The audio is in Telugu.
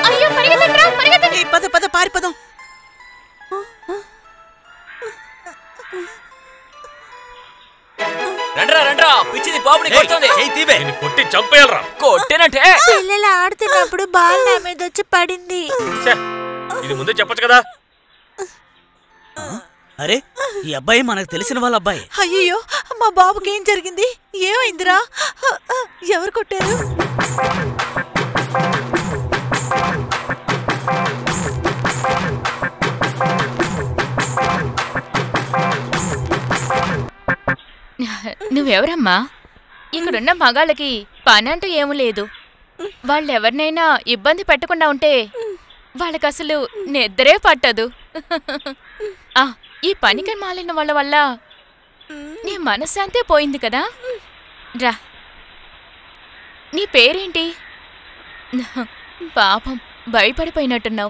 అయ్యో పరిగెత్తండి రా, పరిగెత్తండి. పద పద పారిపోదాం. రండ్రా రండ్రా, పిచ్చిది పాపుని కొడుతుంది. కొట్టి చంపేయాలరా. కొట్టినట్టే. పిల్లలు ఆడుతున్నప్పుడు బాల్ నా మీద వచ్చి పడింది. ఇది ముందే చెప్పొచ్చు కదా. అరే, ఈ అబ్బాయి మనకు తెలిసిన వాళ్ళ అబ్బాయి. అయ్యో, మా బాబుకి ఏం జరిగింది? ఏమైందిరా? ఎవరు కొట్టారు? నువ్వెవరమ్మా? ఇక్కడున్న మగాళ్ళకి పనంటూ ఏమీ లేదు. వాళ్ళెవరినైనా ఇబ్బంది పెట్టకుండా ఉంటే వాళ్ళకసలు నిద్రే పట్టదు. ఈ పనికి మాలిన వాళ్ళ వల్ల నీ మనశ్శాంతే పోయింది కదా. రా, నీ పేరేంటి? పాపం భయపడిపోయినట్టున్నావు.